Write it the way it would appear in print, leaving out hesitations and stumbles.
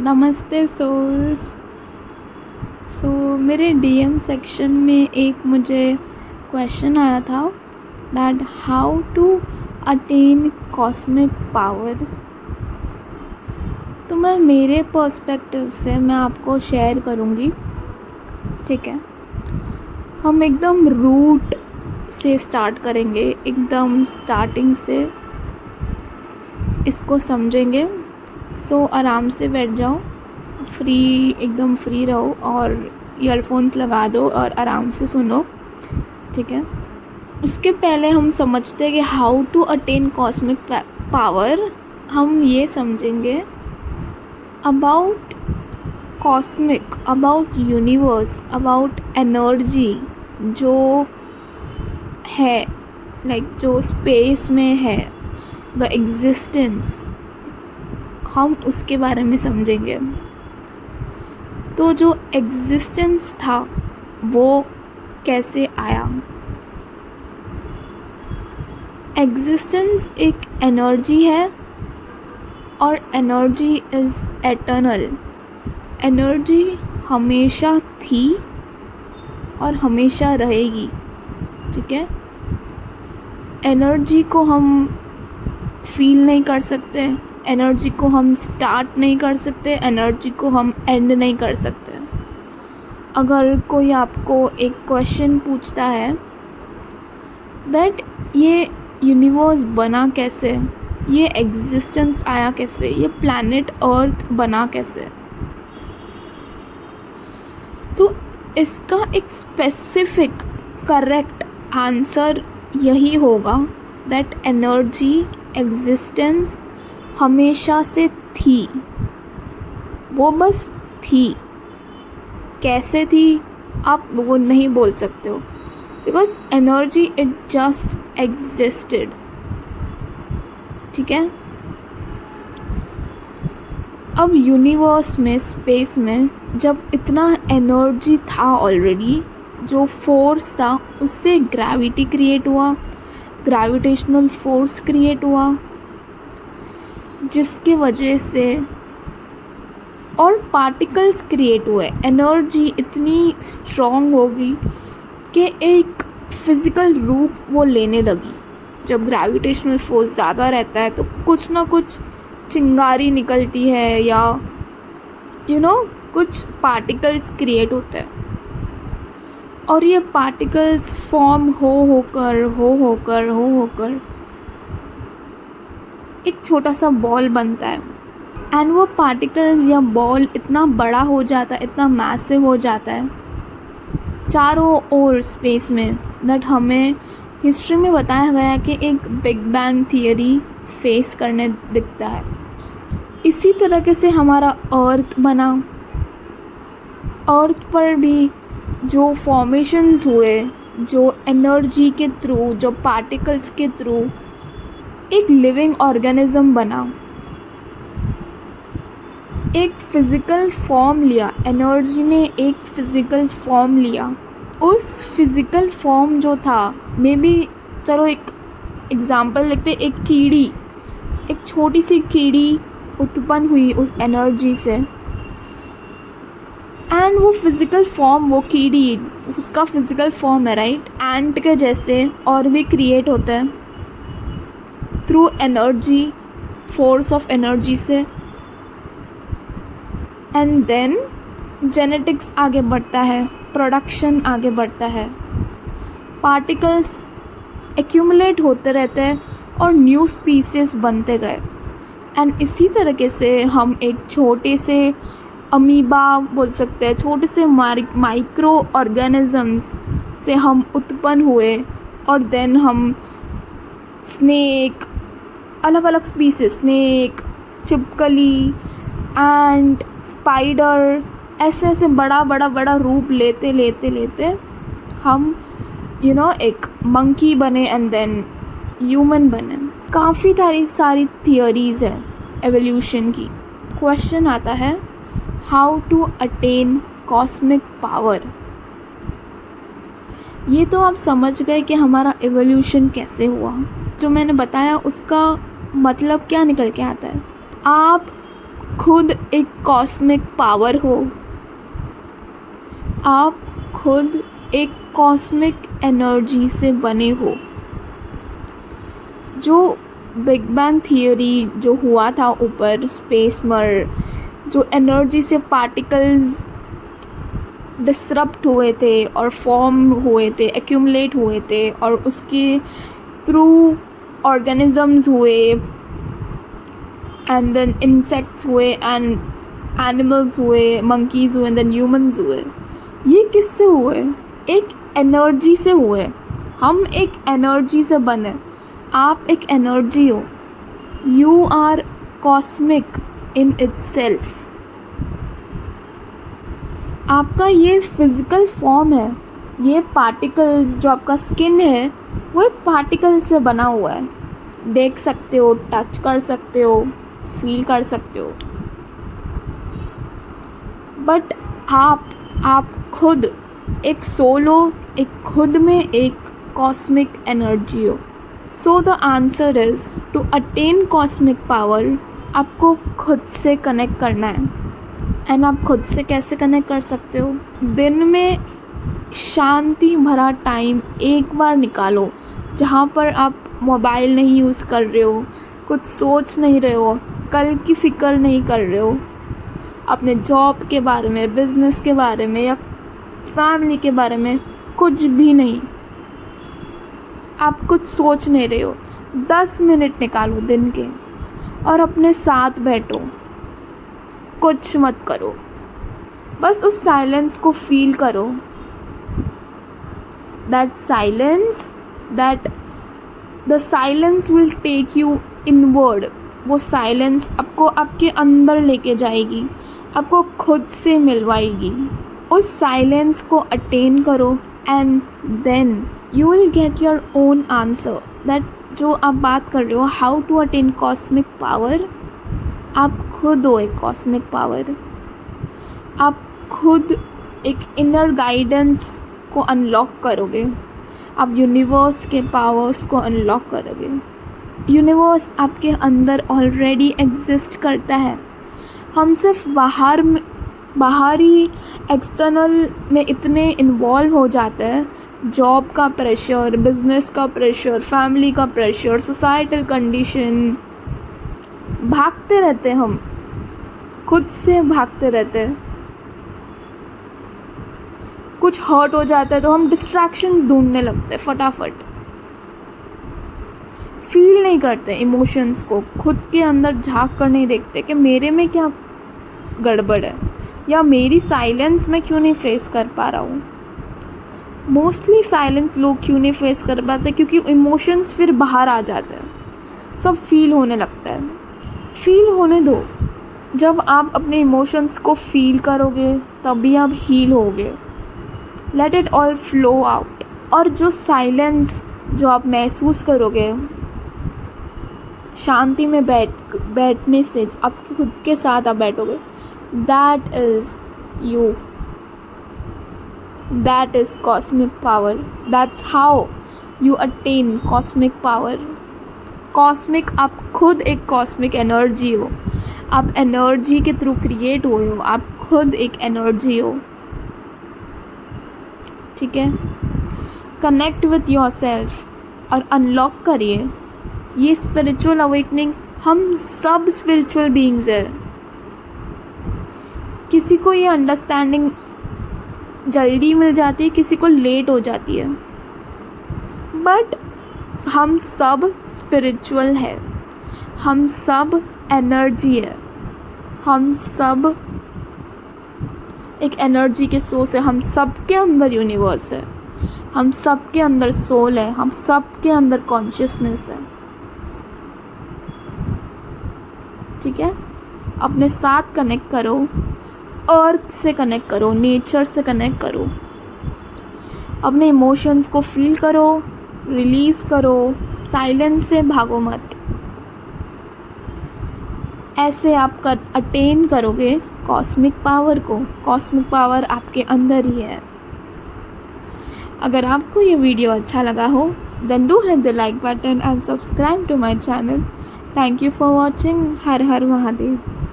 नमस्ते सोल्स। मेरे DM section में एक मुझे क्वेश्चन आया था that how to attain cosmic power. तो मैं मेरे पर्सपेक्टिव से मैं आपको शेयर करूँगी, ठीक है। हम एकदम रूट से स्टार्ट करेंगे, एकदम स्टार्टिंग से इसको समझेंगे। आराम से बैठ जाओ, एकदम फ्री रहो और ईयरफोन्स लगा दो और आराम से सुनो, ठीक है। उसके पहले हम समझते हैं कि how to attain cosmic power. हम ये समझेंगे about cosmic, about universe, about energy जो है, जो स्पेस में है, द एग्जिस्टेंस, हम उसके बारे में समझेंगे। तो जो एग्जिस्टेंस था वो कैसे आया। एग्जिस्टेंस एक एनर्जी है और एनर्जी इज़ एटर्नल। एनर्जी हमेशा थी और हमेशा रहेगी, ठीक है। एनर्जी को हम फील नहीं कर सकते, एनर्जी को हम स्टार्ट नहीं कर सकते, एनर्जी को हम एंड नहीं कर सकते। अगर कोई आपको एक क्वेश्चन पूछता है दैट ये यूनिवर्स बना कैसे, ये एग्जिस्टेंस आया कैसे, ये प्लैनेट अर्थ बना कैसे, तो इसका एक स्पेसिफिक करेक्ट आंसर यही होगा दैट एनर्जी, एग्जिस्टेंस हमेशा से थी। वो बस थी। कैसे थी आप वो नहीं बोल सकते हो, because energy it just existed, ठीक है। अब यूनिवर्स में, स्पेस में जब इतना एनर्जी था ऑलरेडी, जो फोर्स था उससे ग्रेविटी क्रिएट हुआ, ग्रेविटेशनल फोर्स क्रिएट हुआ, जिसके वजह से और पार्टिकल्स क्रिएट हुए। एनर्जी इतनी स्ट्रॉन्ग होगी कि एक फिज़िकल रूप वो लेने लगी। जब ग्रेविटेशनल फोर्स ज़्यादा रहता है तो कुछ ना कुछ चिंगारी निकलती है या कुछ पार्टिकल्स क्रिएट होते हैं और ये पार्टिकल्स फॉर्म होकर एक छोटा सा बॉल बनता है। एंड वो पार्टिकल्स या बॉल इतना बड़ा हो जाता है, इतना मैसिव हो जाता है चारों ओर स्पेस में, दैट हमें हिस्ट्री में बताया गया है कि एक बिग बैंग थियरी फेस करने दिखता है। इसी तरीके से हमारा अर्थ बना। अर्थ पर भी जो फॉर्मेशंस हुए, जो एनर्जी के थ्रू, जो पार्टिकल्स के थ्रू एक लिविंग ऑर्गेनिज्म बना, एक फिज़िकल फॉर्म लिया। एनर्जी ने एक फ़िज़िकल फॉर्म लिया। उस फिज़िकल फॉर्म जो था, मे बी चलो एक एग्ज़ाम्पल लेते, एक कीड़ी, एक छोटी सी कीड़ी उत्पन्न हुई उस एनर्जी से। एंड वो फिज़िकल फॉर्म, वो कीड़ी, उसका फिज़िकल फॉर्म है, राइट। एंट के जैसे और भी क्रिएट होता है through energy, force of energy से। एंड देन जेनेटिक्स आगे बढ़ता है, प्रोडक्शन आगे बढ़ता है, पार्टिकल्स एक्यूमुलेट होते रहते हैं और न्यू स्पीसीज बनते गए। एंड इसी तरीके से हम एक छोटे से अमीबा बोल सकते हैं, छोटे से माइक्रो ऑर्गेनिजम्स से हम उत्पन्न हुए और देन हम स्नेक, अलग अलग स्पीसीज, स्नेक, छिपकली, एंड स्पाइडर, ऐसे बड़ा रूप लेते हम एक मंकी बने एंड देन ह्यूमन बने। काफ़ी सारी थियोरीज है एवोल्यूशन की। क्वेश्चन आता है how to attain cosmic power. ये तो आप समझ गए कि हमारा एवोल्यूशन कैसे हुआ। जो मैंने बताया उसका मतलब क्या निकल के आता है। आप खुद एक कॉस्मिक पावर हो, आप खुद एक कॉस्मिक एनर्जी से बने हो। जो बिग बैंग थियरी जो हुआ था ऊपर स्पेस में, जो एनर्जी से पार्टिकल्स डिसरप्ट हुए थे और फॉर्म हुए थे, एक्यूमुलेट हुए थे, और उसके थ्रू ऑर्गेनिजम्स हुए, एंड देन इंसेक्ट्स हुए, एंड एनिमल्स हुए, मंकीज़ हुए, देन ह्यूमंस हुए। ये किससे हुए? एक एनर्जी से हुए। हम एक एनर्जी से बने। आप एक एनर्जी हो। You are cosmic in itself. आपका ये फिज़िकल फॉर्म है, ये पार्टिकल्स, जो आपका स्किन है वो एक पार्टिकल से बना हुआ है। देख सकते हो, टच कर सकते हो, फील कर सकते हो, बट आप खुद एक सोल हो, एक खुद में एक कॉस्मिक एनर्जी हो। So the answer is to attain cosmic power, आपको खुद से कनेक्ट करना है। एंड आप खुद से कैसे कनेक्ट कर सकते हो? दिन में शांति भरा टाइम एक बार निकालो, जहाँ पर आप मोबाइल नहीं यूज़ कर रहे हो, कुछ सोच नहीं रहे हो, कल की फ़िक्र नहीं कर रहे हो, अपने जॉब के बारे में, बिज़नेस के बारे में या फैमिली के बारे में कुछ भी नहीं। आप कुछ सोच नहीं रहे हो। 10 मिनट निकालो दिन के और अपने साथ बैठो, कुछ मत करो, बस उस साइलेंस को फील करो। That silence, the silence will take you inward. वो साइलेंस आपको आपके अंदर लेके जाएगी, आपको खुद से मिलवाएगी। उस साइलेंस को अटेन करो and then you will get your own answer. That जो आप बात कर रहे हो, how to attain cosmic power, आप खुद हो एक कॉस्मिक पावर। आप खुद एक इनर गाइडेंस को अनलॉक करोगे, आप यूनिवर्स के पावर्स को अनलॉक करोगे। यूनिवर्स आपके अंदर ऑलरेडी एग्जिस्ट करता है। हम सिर्फ बाहरी एक्सटर्नल में इतने इन्वॉल्व हो जाते हैं, जॉब का प्रेशर, बिजनेस का प्रेशर, फैमिली का प्रेशर, सोसाइटल कंडीशन, भागते रहते हैं, हम खुद से भागते रहते हैं। कुछ हर्ट हो जाता है तो हम डिस्ट्रैक्शंस ढूंढने लगते हैं, फटाफट फील नहीं करते इमोशंस को, खुद के अंदर झांक कर नहीं देखते कि मेरे में क्या गड़बड़ है या मेरी साइलेंस मैं क्यों नहीं फेस कर पा रहा हूँ। मोस्टली साइलेंस लोग क्यों नहीं फेस कर पाते? क्योंकि इमोशंस फिर बाहर आ जाते हैं, सब फील होने लगता है। फील होने दो। जब आप अपने इमोशंस को फील करोगे तभी आप हील होगे। Let it all flow out. और जो साइलेंस जो आप महसूस करोगे शांति में बैठने से, आपके खुद के साथ आप बैठोगे, that is you, that is cosmic power. That's how you attain cosmic power. Cosmic, आप खुद एक कॉस्मिक एनर्जी हो। आप एनर्जी के थ्रू क्रिएट हुए हो, आप खुद एक एनर्जी हो। ठीक है? कनेक्ट विथ योरसेल्फ और अनलॉक करिए ये स्पिरिचुअल अवेकनिंग। हम सब स्पिरिचुअल बीइंग्स हैं। किसी को ये अंडरस्टैंडिंग जल्दी मिल जाती है, किसी को लेट हो जाती है, बट हम सब स्पिरिचुअल है, हम सब एनर्जी है, हम सब एक एनर्जी के सोर्स है। हम सब के अंदर यूनिवर्स है, हम सब के अंदर सोल है, हम सब के अंदर कॉन्शियसनेस है। ठीक है? अपने साथ कनेक्ट करो, अर्थ से कनेक्ट करो, नेचर से कनेक्ट करो, अपने इमोशंस को फील करो, रिलीज़ करो, साइलेंस से भागो मत। ऐसे आप अटेन करोगे कॉस्मिक पावर को। कॉस्मिक पावर आपके अंदर ही है। अगर आपको ये वीडियो अच्छा लगा हो, then do hit the like button and subscribe to my channel. Thank you for watching. Her her Mahadev.